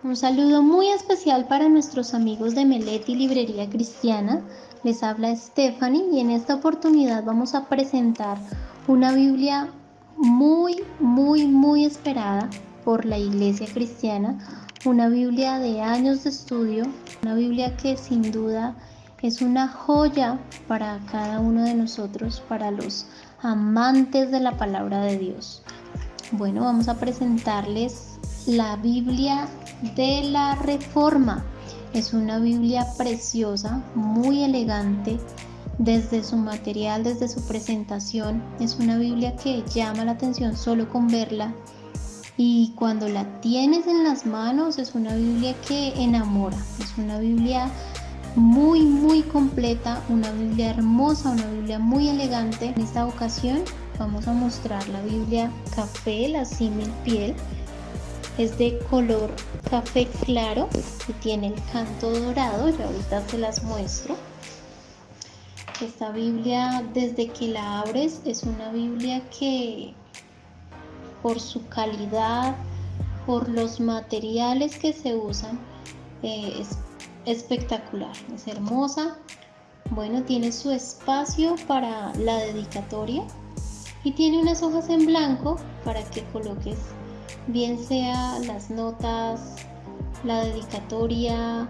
Un saludo muy especial para nuestros amigos de Meleti Librería Cristiana. Les habla Stephanie y en esta oportunidad vamos a presentar una Biblia muy esperada por la Iglesia Cristiana. Una Biblia de años de estudio, una Biblia que sin duda es una joya para cada uno de nosotros, para los amantes de la palabra de Dios. Bueno, vamos a presentarles la Biblia de la Reforma. Es una Biblia preciosa, muy elegante, desde su material, desde su presentación. Es una Biblia que llama la atención solo con verla. Y cuando la tienes en las manos, es una Biblia que enamora. Es una Biblia muy completa, una Biblia hermosa, una Biblia muy elegante. En esta ocasión vamos a mostrar la Biblia café, la símil piel. Es de color café claro y tiene el canto dorado. Yo ahorita se las muestro. Esta Biblia, desde que la abres, es una Biblia que por su calidad, por los materiales que se usan, es espectacular, es hermosa. Bueno, tiene su espacio para la dedicatoria y tiene unas hojas en blanco para que coloques bien sea las notas, la dedicatoria,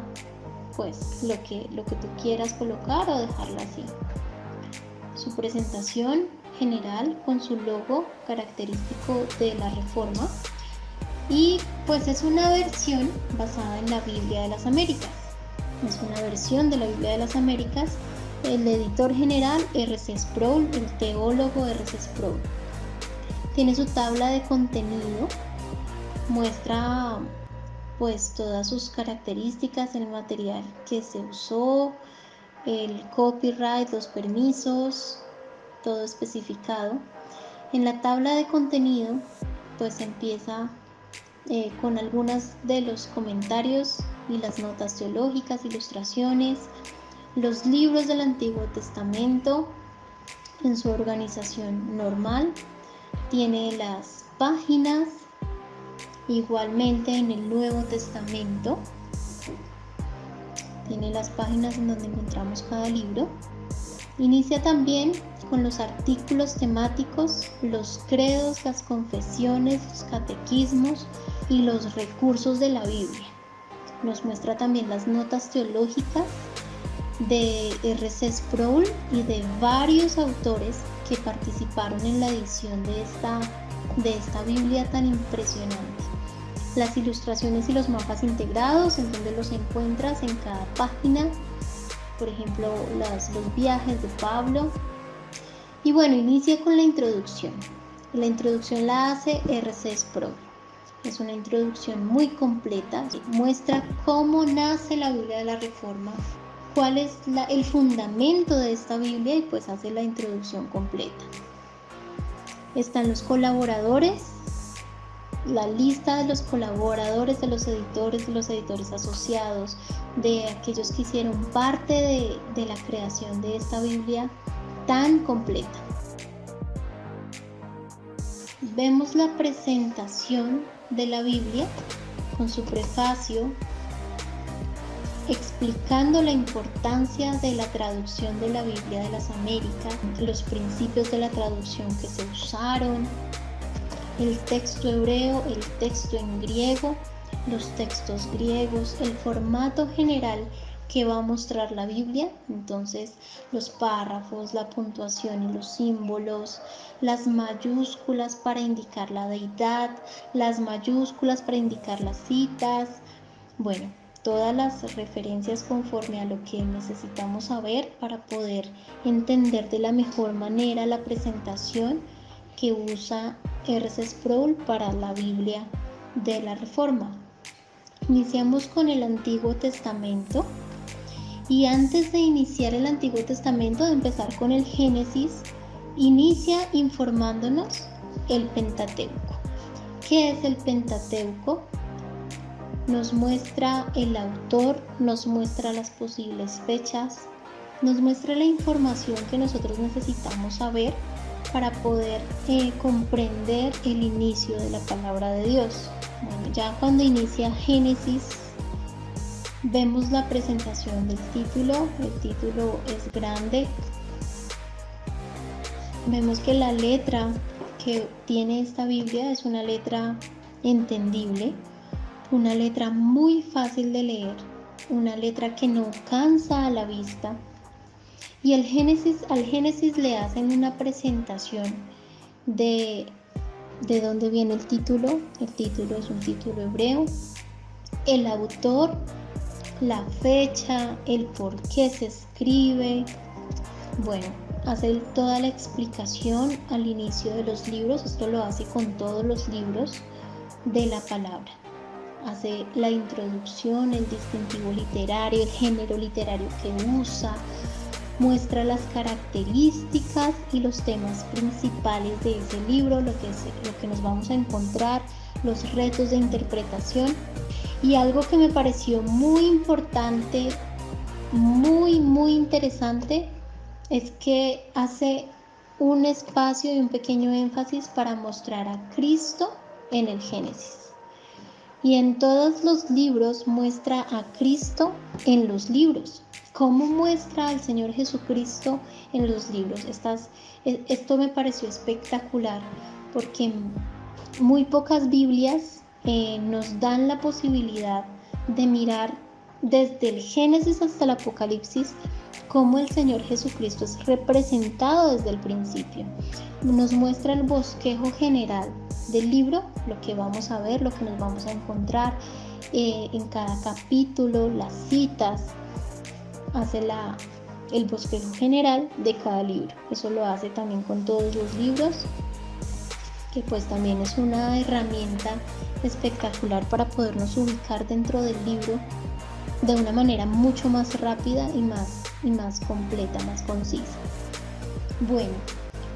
pues lo que tú quieras colocar o dejarla así. Su presentación general con su logo característico de la Reforma, y pues es una versión basada en la Biblia de las Américas. Es una versión de la Biblia de las Américas. El editor general R.C. Sproul, el teólogo R.C. Sproul. Tiene su tabla de contenido, muestra pues todas sus características, el material que se usó, el copyright, los permisos, todo especificado. En la tabla de contenido pues empieza con algunos de los comentarios y las notas teológicas, ilustraciones, los libros del Antiguo Testamento en su organización normal. Tiene las páginas igualmente en el Nuevo Testamento. Tiene las páginas en donde encontramos cada libro. Inicia también con los artículos temáticos, los credos, las confesiones, los catequismos y los recursos de la Biblia. Nos muestra también las notas teológicas de R.C. Sproul y de varios autores que participaron en la edición de esta Biblia tan impresionante. Las ilustraciones y los mapas integrados, en donde los encuentras en cada página. Por ejemplo, los viajes de Pablo. Y bueno, inicia con la introducción. La introducción la hace R.C. Sproul. Es una introducción muy completa. Muestra cómo nace la Biblia de la Reforma, cuál es el fundamento de esta Biblia, y pues hace la introducción completa. Están los colaboradores, la lista de los colaboradores, de los editores asociados, de aquellos que hicieron parte de la creación de esta Biblia tan completa. Vemos la presentación de la Biblia con su prefacio, explicando la importancia de la traducción de la Biblia de las Américas, los principios de la traducción que se usaron, el texto hebreo, el texto en griego, los textos griegos, el formato general que va a mostrar la Biblia. Entonces, los párrafos, la puntuación y los símbolos, las mayúsculas para indicar la deidad, las mayúsculas para indicar las citas. Bueno, todas las referencias conforme a lo que necesitamos saber para poder entender de la mejor manera la presentación que usa R.C. Sproul para la Biblia de la Reforma. Iniciamos con el Antiguo Testamento, y antes de iniciar el Antiguo Testamento, de empezar con el Génesis, inicia informándonos el Pentateuco. ¿Qué es el Pentateuco? Nos muestra el autor, nos muestra las posibles fechas, nos muestra la información que nosotros necesitamos saber para poder comprender el inicio de la palabra de Dios. Bueno, ya cuando inicia Génesis, vemos la presentación del título. El título es grande. Vemos que la letra que tiene esta Biblia es una letra entendible, una letra muy fácil de leer, una letra que no cansa a la vista. Y al Génesis le hacen una presentación de dónde viene el título. El título es un título hebreo, el autor, la fecha, el por qué se escribe. Bueno, hace toda la explicación al inicio de los libros. Esto lo hace con todos los libros de la palabra. Hace la introducción, el distintivo literario, el género literario que usa, muestra las características y los temas principales de ese libro, lo que nos vamos a encontrar, los retos de interpretación. Y algo que me pareció muy importante, muy interesante, es que hace un espacio y un pequeño énfasis para mostrar a Cristo en el Génesis. Y en todos los libros muestra a Cristo en los libros. ¿Cómo muestra al Señor Jesucristo en los libros? Esto me pareció espectacular, porque muy pocas Biblias nos dan la posibilidad de mirar desde el Génesis hasta el Apocalipsis cómo el Señor Jesucristo es representado desde el principio. Nos muestra el bosquejo general del libro, lo que vamos a ver, lo que nos vamos a encontrar en cada capítulo, las citas. Hace el bosquejo general de cada libro. Eso lo hace también con todos los libros, que pues también es una herramienta espectacular para podernos ubicar dentro del libro de una manera mucho más rápida y más completa, más concisa. Bueno,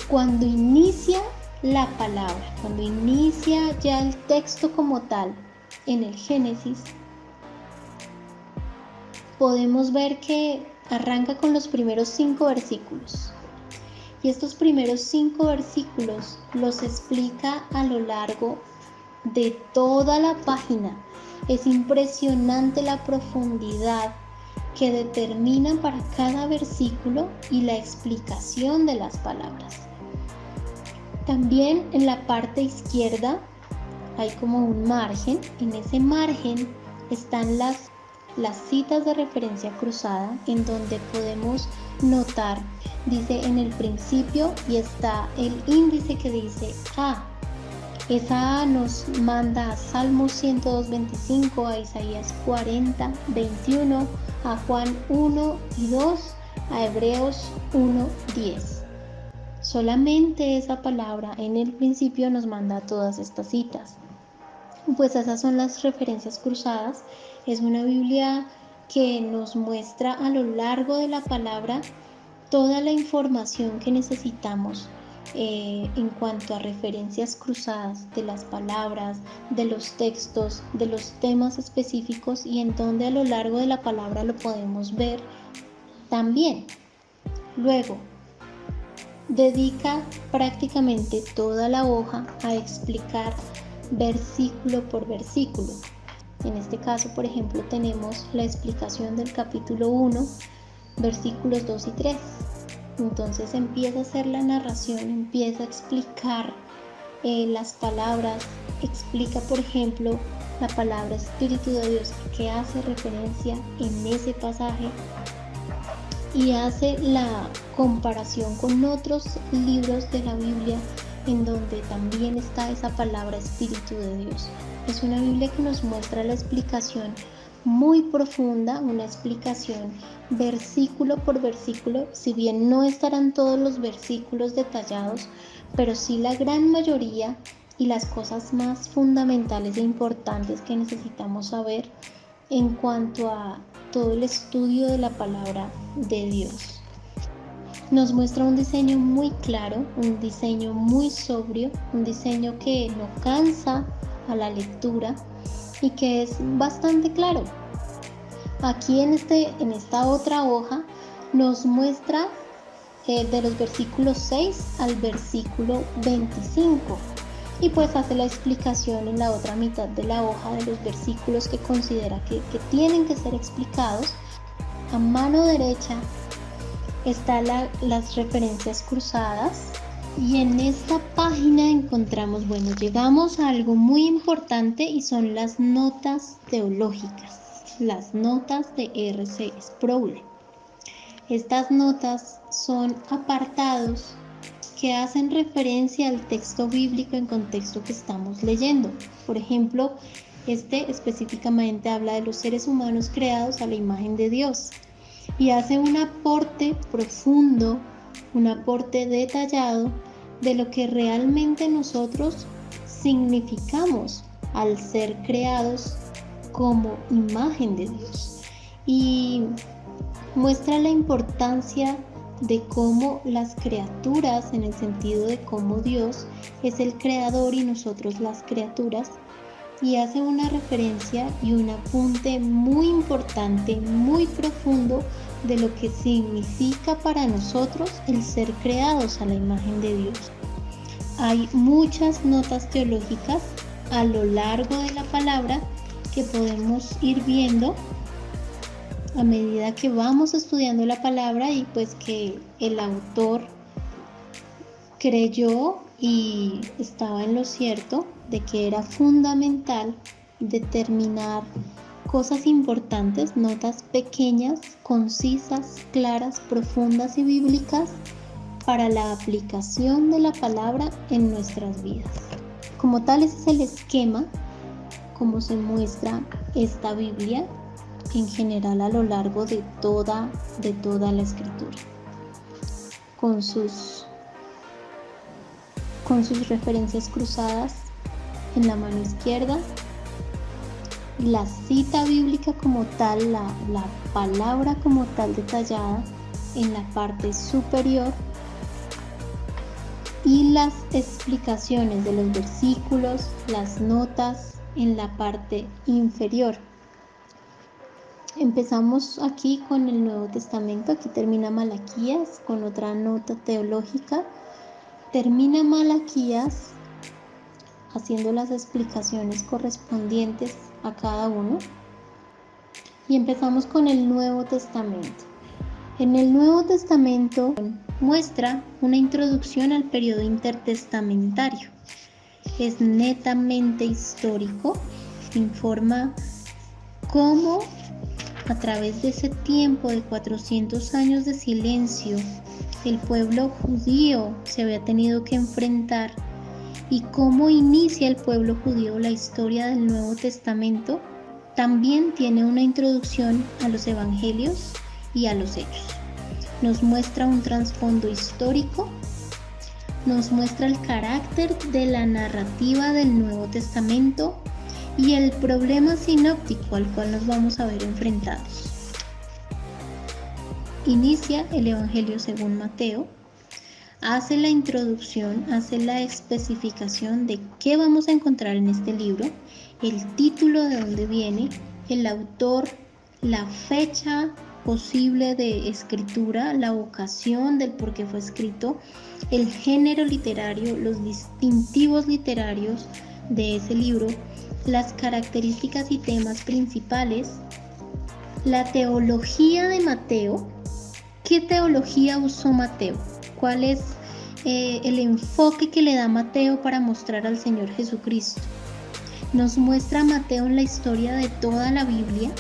cuando inicia la palabra, cuando inicia ya el texto como tal en el Génesis, podemos ver que arranca con los primeros 5 versículos. Y estos primeros 5 versículos los explica a lo largo de toda la página. Es impresionante la profundidad que determina para cada versículo y la explicación de las palabras. También en la parte izquierda hay como un margen. En ese margen están las citas de referencia cruzada, en donde podemos notar, dice en el principio, y está el índice que dice A. Esa A nos manda a Salmos 102:25, a Isaías 40:21, a Juan 1 y 2, a Hebreos 1:10. Solamente esa palabra en el principio nos manda todas estas citas. Pues esas son las referencias cruzadas. Es una Biblia que nos muestra a lo largo de la palabra toda la información que necesitamos en cuanto a referencias cruzadas de las palabras, de los textos, de los temas específicos, y en donde a lo largo de la palabra lo podemos ver también. Luego, dedica prácticamente toda la hoja a explicar versículo por versículo. En este caso, por ejemplo, tenemos la explicación del capítulo 1, versículos 2 y 3. Entonces empieza a hacer la narración, empieza a explicar las palabras, explica, por ejemplo, la palabra Espíritu de Dios, que hace referencia en ese pasaje, y hace la comparación con otros libros de la Biblia en donde también está esa palabra Espíritu de Dios. Es una Biblia que nos muestra la explicación muy profunda, una explicación versículo por versículo, si bien no estarán todos los versículos detallados, pero sí la gran mayoría y las cosas más fundamentales e importantes que necesitamos saber en cuanto a todo el estudio de la palabra de Dios. Nos muestra un diseño muy claro, un diseño muy sobrio, un diseño que no cansa a la lectura y que es bastante claro. Aquí en esta otra hoja nos muestra de los versículos 6 al versículo 25. Y pues hace la explicación en la otra mitad de la hoja de los versículos que considera que tienen que ser explicados. A mano derecha están las referencias cruzadas, y en esta página encontramos, llegamos a algo muy importante, y son las notas teológicas, las notas de R.C. Sproul. Estas notas son apartados que hacen referencia al texto bíblico en contexto que estamos leyendo. Por ejemplo, este específicamente habla de los seres humanos creados a la imagen de Dios y hace un aporte profundo, un aporte detallado de lo que realmente nosotros significamos al ser creados como imagen de Dios, y muestra la importancia de cómo las criaturas, en el sentido de cómo Dios es el creador y nosotros las criaturas, y hace una referencia y un apunte muy importante, muy profundo, de lo que significa para nosotros el ser creados a la imagen de Dios. Hay muchas notas teológicas a lo largo de la palabra que podemos ir viendo a medida que vamos estudiando la palabra, y pues que el autor creyó y estaba en lo cierto de que era fundamental determinar cosas importantes, notas pequeñas, concisas, claras, profundas y bíblicas para la aplicación de la palabra en nuestras vidas. Como tal, ese es el esquema como se muestra esta Biblia en general a lo largo de toda la escritura, con sus referencias cruzadas en la mano izquierda, la cita bíblica como tal, la palabra como tal detallada en la parte superior, y las explicaciones de los versículos, las notas en la parte inferior. Empezamos aquí con el Nuevo Testamento. Aquí termina Malaquías con otra nota teológica. Termina Malaquías haciendo las explicaciones correspondientes a cada uno, y empezamos con el Nuevo Testamento. En el Nuevo Testamento muestra una introducción al periodo intertestamentario. Es netamente histórico, informa cómo a través de ese tiempo de 400 años de silencio el pueblo judío se había tenido que enfrentar, y cómo inicia el pueblo judío la historia del Nuevo Testamento. También tiene una introducción a los evangelios y a los hechos. Nos muestra un trasfondo histórico, nos muestra el carácter de la narrativa del Nuevo Testamento y el problema sinóptico al cual nos vamos a ver enfrentados. Inicia el Evangelio según Mateo, hace la introducción, hace la especificación de qué vamos a encontrar en este libro, el título de dónde viene, el autor, la fecha posible de escritura, la ocasión del por qué fue escrito, el género literario, los distintivos literarios de ese libro, las características y temas principales, la teología de Mateo. ¿Qué teología usó Mateo? ¿Cuál es el enfoque que le da Mateo para mostrar al Señor Jesucristo? Nos muestra a Mateo en la historia de toda la Biblia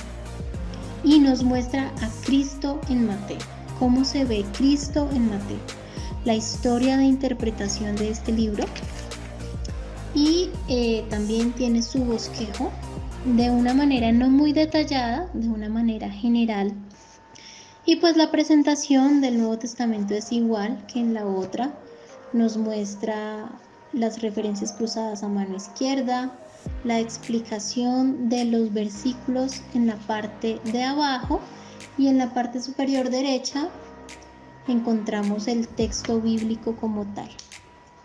y nos muestra a Cristo en Mateo. ¿Cómo se ve Cristo en Mateo? La historia de interpretación de este libro, y también tiene su bosquejo de una manera no muy detallada, de una manera general. Y pues la presentación del Nuevo Testamento es igual que en la otra. Nos muestra las referencias cruzadas a mano izquierda, la explicación de los versículos en la parte de abajo, y en la parte superior derecha encontramos el texto bíblico como tal.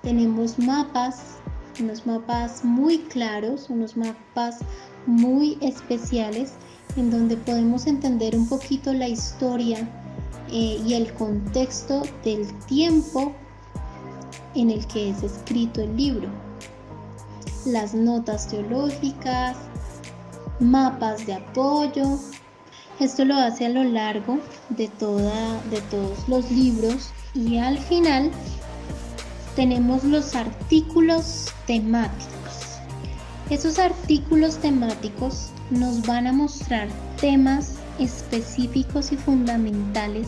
Tenemos mapas, unos mapas muy claros, unos mapas muy especiales, en donde podemos entender un poquito la historia y el contexto del tiempo en el que es escrito el libro. Las notas teológicas, mapas de apoyo. Esto lo hace a lo largo de todos los libros, y al final tenemos los artículos temáticos. Esos artículos temáticos nos van a mostrar temas específicos y fundamentales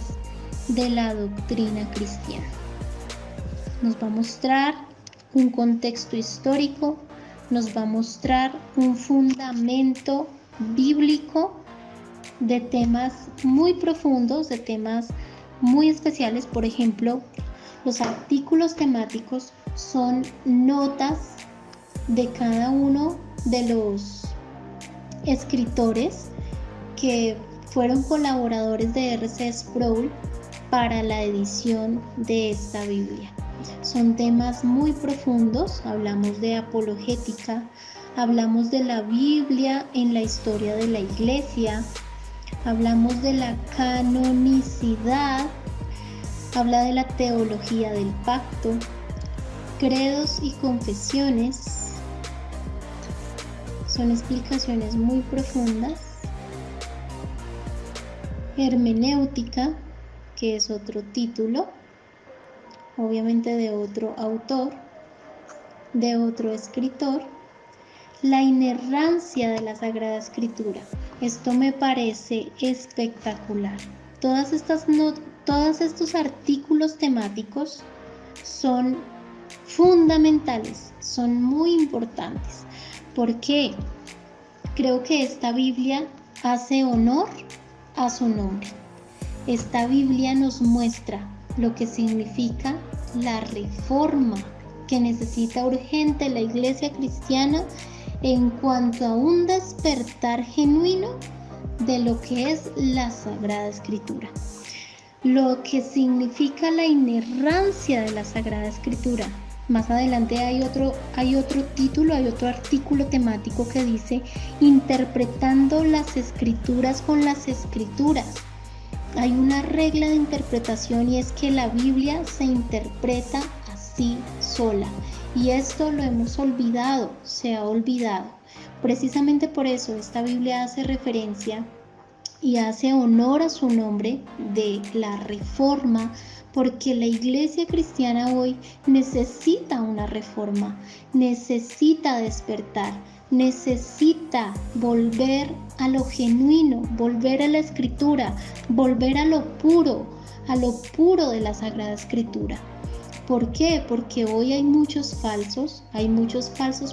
de la doctrina cristiana. Nos va a mostrar un contexto histórico, nos va a mostrar un fundamento bíblico de temas muy profundos, de temas muy especiales. Por ejemplo, los artículos temáticos son notas de cada uno de los escritores que fueron colaboradores de R.C. Sproul para la edición de esta Biblia. Son temas muy profundos. Hablamos de apologética, hablamos de la Biblia en la historia de la Iglesia, hablamos de la canonicidad, habla de la teología del pacto, credos y confesiones. Son explicaciones muy profundas. Hermenéutica, que es otro título, obviamente de otro autor, de otro escritor. La inerrancia de la Sagrada Escritura. Esto me parece espectacular. Todos estos artículos temáticos son fundamentales, son muy importantes. ¿Por qué? Creo que esta Biblia hace honor a su nombre. Esta Biblia nos muestra lo que significa la reforma que necesita urgente la Iglesia cristiana en cuanto a un despertar genuino de lo que es la Sagrada Escritura. Lo que significa la inerrancia de la Sagrada Escritura. Más adelante hay otro título, hay otro artículo temático que dice interpretando las Escrituras con las Escrituras. Hay una regla de interpretación, y es que la Biblia se interpreta así sola. Y esto lo hemos olvidado, se ha olvidado. Precisamente por eso esta Biblia hace referencia y hace honor a su nombre de la reforma, porque la Iglesia cristiana hoy necesita una reforma, necesita despertar, necesita volver a lo genuino, volver a la Escritura, volver a lo puro de la Sagrada Escritura. ¿Por qué? Porque hoy hay muchos falsos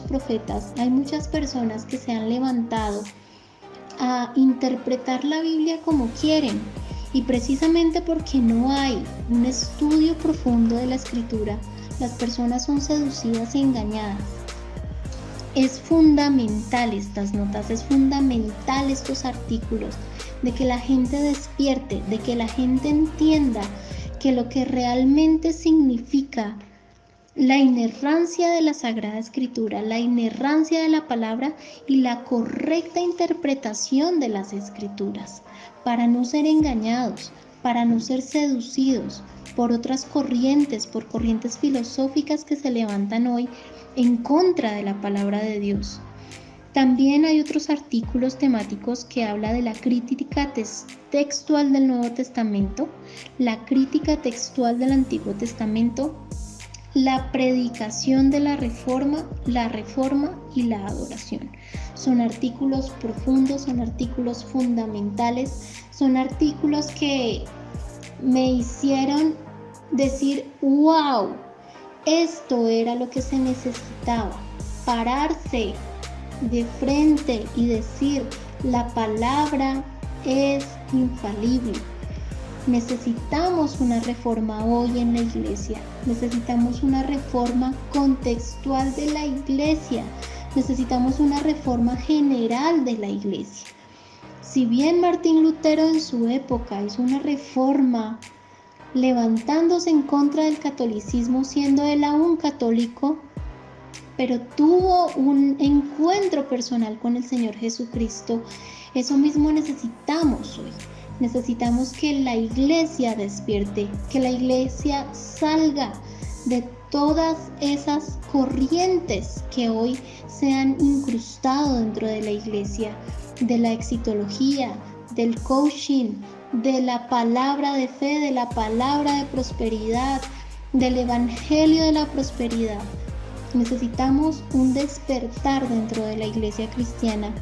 profetas, hay muchas personas que se han levantado a interpretar la Biblia como quieren, y precisamente porque no hay un estudio profundo de la Escritura, las personas son seducidas y engañadas. Es fundamental estas notas, es fundamental estos artículos, de que la gente despierte, de que la gente entienda que lo que realmente significa la inerrancia de la Sagrada Escritura, la inerrancia de la palabra y la correcta interpretación de las Escrituras, para no ser engañados, para no ser seducidos por otras corrientes, por corrientes filosóficas que se levantan hoy en contra de la palabra de Dios. También hay otros artículos temáticos que habla de la crítica textual del Nuevo Testamento, la crítica textual del Antiguo Testamento, la predicación de la reforma y la adoración. Son artículos profundos, son artículos fundamentales, son artículos que me hicieron decir, wow, esto era lo que se necesitaba, pararse de frente y decir, la palabra es infalible. Necesitamos una reforma hoy en la Iglesia, necesitamos una reforma contextual de la Iglesia, necesitamos una reforma general de la Iglesia. Si bien Martín Lutero en su época hizo una reforma levantándose en contra del catolicismo, siendo él aún católico, pero tuvo un encuentro personal con el Señor Jesucristo, eso mismo necesitamos hoy. Necesitamos que la iglesia despierte, que la iglesia salga de todas esas corrientes que hoy se han incrustado dentro de la iglesia, de la exitología, del coaching, de la palabra de fe, de la palabra de prosperidad, del evangelio de la prosperidad. Necesitamos un despertar dentro de la iglesia cristiana,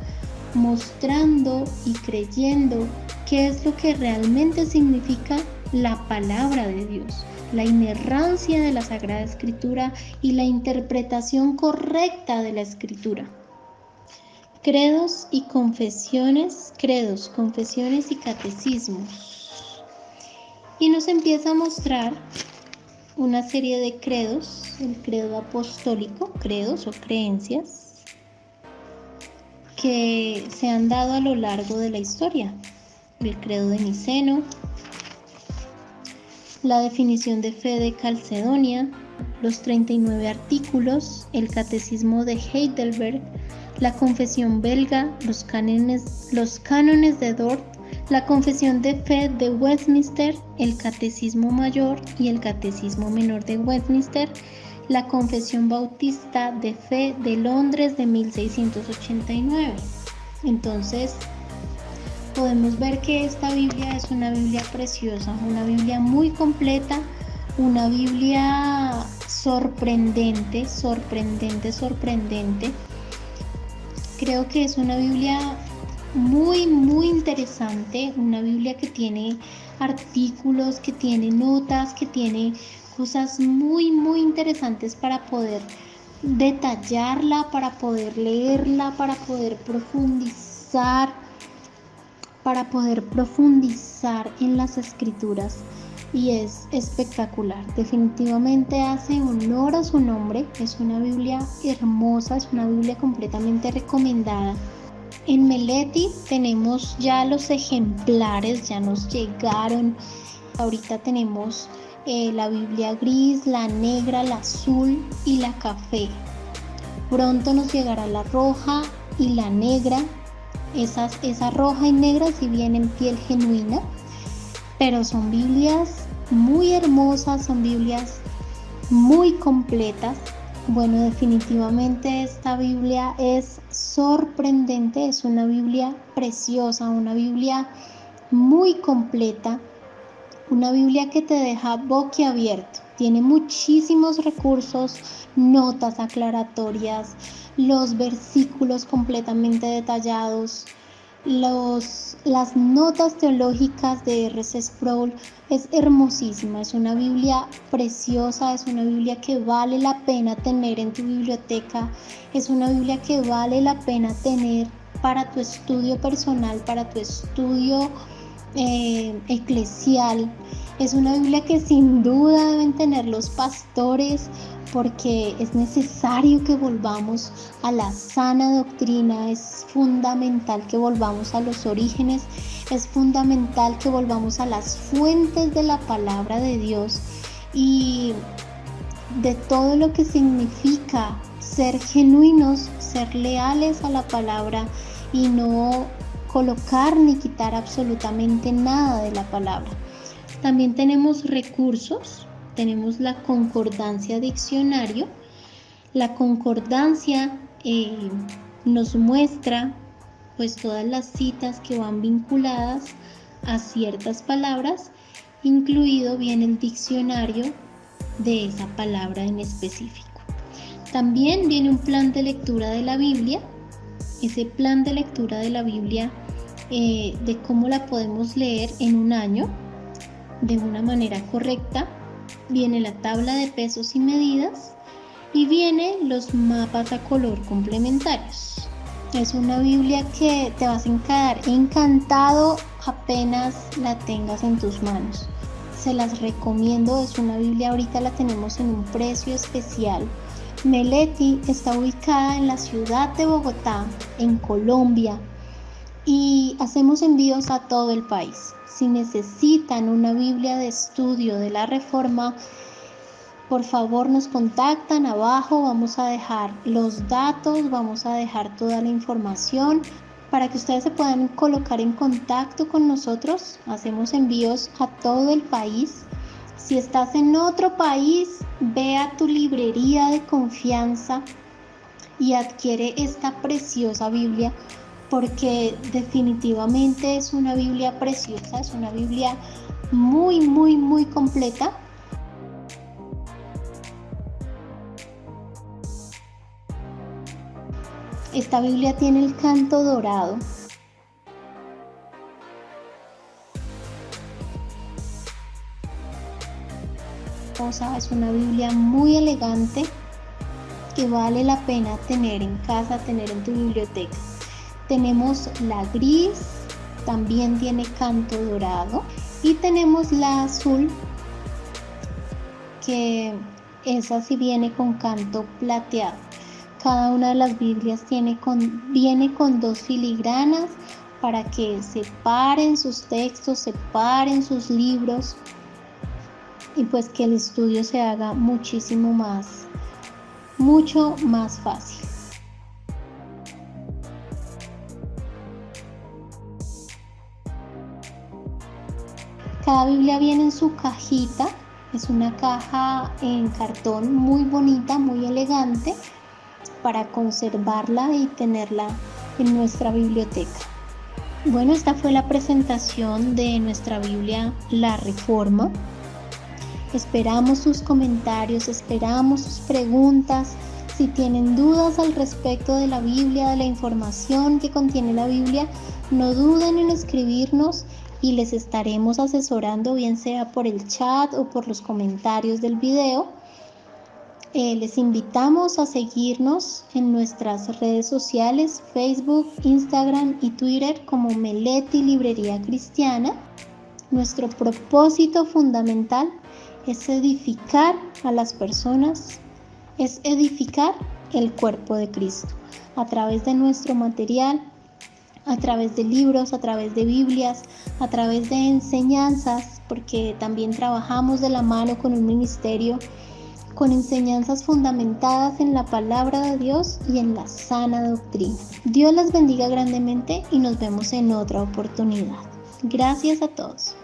mostrando y creyendo qué es lo que realmente significa la palabra de Dios, la inerrancia de la Sagrada Escritura y la interpretación correcta de la Escritura. Credos, confesiones y catecismos. Y nos empieza a mostrar una serie de credos, el credo apostólico, credos o creencias, que se han dado a lo largo de la historia. El credo de Niceno, la definición de fe de Calcedonia, los 39 artículos, el catecismo de Heidelberg, la confesión belga, los cánones de Dort, la confesión de fe de Westminster, el catecismo mayor y el catecismo menor de Westminster, la confesión bautista de fe de Londres de 1689. Entonces, podemos ver que esta Biblia es una Biblia preciosa, una Biblia muy completa, una Biblia sorprendente. Creo que es una Biblia muy interesante, una Biblia que tiene artículos, que tiene notas, que tiene cosas muy interesantes para poder detallarla, para poder leerla, para poder profundizar en las escrituras, y es espectacular. Definitivamente hace honor a su nombre. Es una Biblia hermosa, es una Biblia completamente recomendada. En Meleti tenemos ya los ejemplares, ya nos llegaron. Ahorita tenemos la Biblia gris, la negra, la azul y la café. Pronto nos llegará la roja y la negra. Esa roja y negra sí vienen en piel genuina, pero son Biblias muy hermosas, son Biblias muy completas. Bueno, definitivamente esta Biblia es sorprendente, es una Biblia preciosa, una Biblia muy completa, una Biblia que te deja boquiabierto. Tiene muchísimos recursos, notas aclaratorias, los versículos completamente detallados, las notas teológicas de R.C. Sproul. Es hermosísima, es una Biblia preciosa, es una Biblia que vale la pena tener en tu biblioteca, es una Biblia que vale la pena tener para tu estudio personal, para tu estudio eclesial. Es una Biblia que sin duda deben tener los pastores, porque es necesario que volvamos a la sana doctrina, es fundamental que volvamos a los orígenes, es fundamental que volvamos a las fuentes de la palabra de Dios y de todo lo que significa ser genuinos, ser leales a la palabra y no colocar ni quitar absolutamente nada de la palabra. También tenemos recursos. Tenemos la concordancia diccionario. La concordancia nos muestra pues todas las citas que van vinculadas a ciertas palabras, incluido bien el diccionario de esa palabra en específico. También viene un plan de lectura de la Biblia. Ese plan de lectura de la Biblia, de cómo la podemos leer en un año de una manera correcta. Viene la tabla de pesos y medidas y vienen los mapas a color complementarios. Es una Biblia que te vas a quedar encantado apenas la tengas en tus manos. Se las recomiendo, es una Biblia, ahorita la tenemos en un precio especial. Meleti está ubicada en la ciudad de Bogotá, en Colombia, y hacemos envíos a todo el país. Si necesitan una Biblia de estudio de la Reforma, por favor nos contactan. Abajo vamos a dejar los datos, vamos a dejar toda la información para que ustedes se puedan colocar en contacto con nosotros. Hacemos envíos a todo el país. Si estás en otro país, ve a tu librería de confianza y adquiere esta preciosa Biblia, porque definitivamente es una Biblia preciosa, es una Biblia muy, muy, muy completa. Esta Biblia tiene el canto dorado. Es una Biblia muy elegante que vale la pena tener en casa, tener en tu biblioteca. Tenemos la gris, también tiene canto dorado, y tenemos la azul, que esa sí viene con canto plateado. Cada una de las Biblias viene con 2 filigranas para que separen sus textos, separen sus libros, y pues que el estudio se haga mucho más fácil. Cada Biblia viene en su cajita. Es una caja en cartón muy bonita, muy elegante, para conservarla y tenerla en nuestra biblioteca. Bueno, esta fue la presentación de nuestra Biblia La Reforma. Esperamos sus comentarios, esperamos sus preguntas. Si tienen dudas al respecto de la Biblia, de la información que contiene la Biblia, no duden en escribirnos y les estaremos asesorando, bien sea por el chat o por los comentarios del video. Les invitamos a seguirnos en nuestras redes sociales, Facebook, Instagram y Twitter como Meleti Librería Cristiana. Nuestro propósito fundamental es edificar a las personas, es edificar el cuerpo de Cristo a través de nuestro material, a través de libros, a través de Biblias, a través de enseñanzas, porque también trabajamos de la mano con un ministerio con enseñanzas fundamentadas en la palabra de Dios y en la sana doctrina. Dios les bendiga grandemente y nos vemos en otra oportunidad. Gracias a todos.